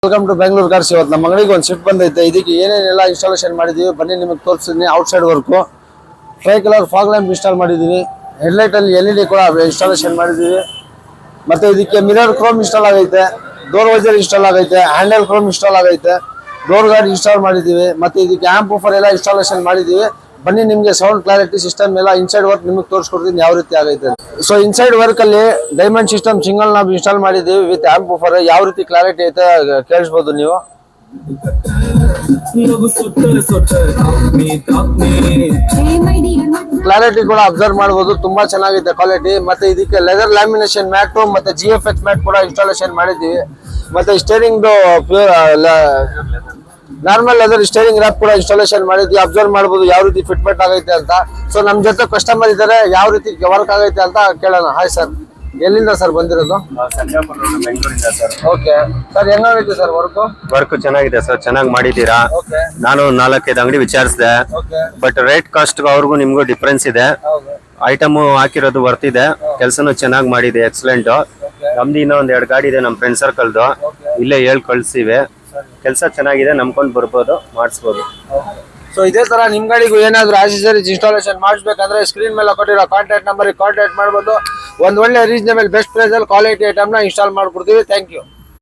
Welcome to Bengaluru cars. ಇವತ್ತು ನಮ್ಮ ಅಂಗಡಿಗೆ ಒಂದು ಶಿಫ್ಟ್ ಬಂದೈತೆ. ಇದಕ್ಕೆ ಏನೇನೆಲ್ಲ ಇನ್ಸ್ಟಾಲೇಷನ್ ಮಾಡಿದೀವಿ ಬನ್ನಿ ನಿಮಗೆ ತೋರಿಸ್ತೀನಿ. Outside work, try colour fog lamp install ಮಾಡಿದೀವಿ. ಹೆಡ್ಲೈಟ್ ಅಲ್ಲಿ LED ಕೂಡ ಇನ್ಸ್ಟಾಲೇಷನ್ ಮಾಡಿದೀವಿ. ಮತ್ತೆ ಇದಕ್ಕೆ ಮಿರರ್ ಕ್ರೋಮ್ ಇನ್ಸ್ಟಾಲ್ ಆಗೈತೆ, ಡೋರ್ ವೈಸರ್ ಇನ್ಸ್ಟಾಲ್ ಆಗೈತೆ, ಹ್ಯಾಂಡಲ್ ಕ್ರೋಮ್ ಇನ್ಸ್ಟಾಲ್ ಆಗೈತೆ, ಡೋರ್ ಗಾರ್ಡ್ ಇನ್ಸ್ಟಾಲ್ ಮಾಡಿದೀವಿ. ಮತ್ತೆ ಇದಕ್ಕೆ ಆಂಪ್ ಆಫರ್ ಎಲ್ಲ ಇನ್ಸ್ಟಾಲೇಷನ್ ಮಾಡಿದೀವಿ. ಬನ್ನಿ ನಿಮಗೆ ಸೌಂಡ್ ಕ್ಲಾರಿಟಿ ಸಿಸ್ಟಮ್ ಎಲ್ಲ ಇನ್ಸೈಡ್ ವರ್ಕ್ ನಿಮಗೆ ತೋರಿಸ್ಕೊಡ್ತೀನಿ ಯಾವ ರೀತಿ ಆಗೈತೆ. ಸೊ ಇನ್ಸೈಡ್ ವರ್ಕ್ ಅಲ್ಲಿ diamond system single knob install ಮಾಡಿದೀವಿ ವಿತ್ ಆಂಪ್ ಆಫರ್. ಯಾವ ರೀತಿ ಕ್ಲಾರಿಟಿ ಐತೆ ಕೇಳಿಸಬಹುದು ನೀವು. ಕ್ಲಾರಿಟಿ ಕೂಡ ಅಬ್ಸರ್ವ್ ಮಾಡಬಹುದು, ತುಂಬಾ ಚೆನ್ನಾಗಿದೆ ಕ್ವಾಲಿಟಿ. ಮತ್ತೆ ಇದಕ್ಕೆ ಲೆದರ್ ಲ್ಯಾಮಿನೇಷನ್ ಮ್ಯಾಟ್ ಮತ್ತೆ GFX ಮ್ಯಾಟ್ ಕೂಡ ಇನ್ಸ್ಟಾಲೇಷನ್ ಮಾಡಿದೀವಿ. ಮತ್ತೆ steering normal leather steering wrap ಕೂಡ ಇನ್ಸ್ಟಾಲೇಷನ್ ಮಾಡಿದ್ವಿ. ಅಬ್ಸರ್ವ್ ಮಾಡಬಹುದು ಯಾವ ರೀತಿ ಫಿಟ್ಮೆಂಟ್ ಆಗೈತೆ ಅಂತ. ಸೊ ನಮ್ ಜೊತೆ ಕಸ್ಟಮರ್ ಇದ್ದಾರೆ, ಯಾವ ರೀತಿ ವರ್ಕ್ ಆಗೈತೆ ಅಂತ ಕೇಳೋಣ. ಹಾಯ್ ಸರ್, ಎಲ್ಲಿಂದ ಸರ್ ಬಂದಿರೋದು? ಬೆಂಗಳೂರಿಂದ ಸರ್. ಓಕೆ ಸರ್, ಹೆಂಗಾಗೈತೆ ಸರ್ ವರ್ಕ್ ಚೆನ್ನಾಗಿದೆ ಸರ್, ಚೆನ್ನಾಗಿ ಮಾಡಿದ್ದೀರಾ. ಓಕೆ ನಾನು 4-5 ಅಂಗಡಿ ವಿಚಾರಿಸಿದೆ, ಓಕೆ ಬಟ್ ರೇಟ್ ಕಾಸ್ಟ್ ಅವ್ರಿಗೂ ನಿಮ್ಗೂ ಡಿಫ್ರೆನ್ಸ್ ಇದೆ. ಐಟಮ್ ಹಾಕಿರೋದು ವರ್ತ್ ಇದೆ, ಕೆಲಸನೂ ಚೆನ್ನಾಗಿ ಮಾಡಿದೆ, ಎಕ್ಸಲೆಂಟ್. ನಮ್ದು ಇನ್ನೂ 1-2 ಗಾಡಿ ಇದೆ ನಮ್ಮ ಫ್ರೆಂಡ್ ಸರ್ಕಲ್ದು, ಇಲ್ಲೇ ಹೇಳಿ ಕಳ್ಸಿವೆ. ಕೆಲಸ ಚೆನ್ನಾಗಿದೆ, ನಂಬ್ಕೊಂಡು ಬರ್ಬೋದು, ಮಾಡಿಸ್ಬೋದು. ಸೊ ಇದೇ ತರ ನಿಮ್ ಗಾಡಿಗೂ ಏನಾದ್ರು ಆಕ್ಸೆಸರೀಸ್ ಇನ್ಸ್ಟಾಲೇಷನ್ ಮಾಡಿಸ್ಬೇಕಂದ್ರೆ ಸ್ಕ್ರೀನ್ ಮೇಲೆ ಕೊಟ್ಟಿರೋ ಕಾಂಟ್ಯಾಕ್ಟ್ ನಂಬರ್ ಕಾಂಟ್ಯಾಕ್ಟ್ ಮಾಡ್ಬೋದು. ಒಂದ್ ಒಳ್ಳೆ ರೀಸನೇಬಲ್ ಬೆಸ್ಟ್ ಪ್ರೈಸ್ ಅಲ್ಲಿ ಕ್ವಾಲಿಟಿ ಐಟಮ್ ನ ಇನ್ಸ್ಟಾಲ್ ಮಾಡ್ಕೊಡ್ತೀವಿ. Thank you.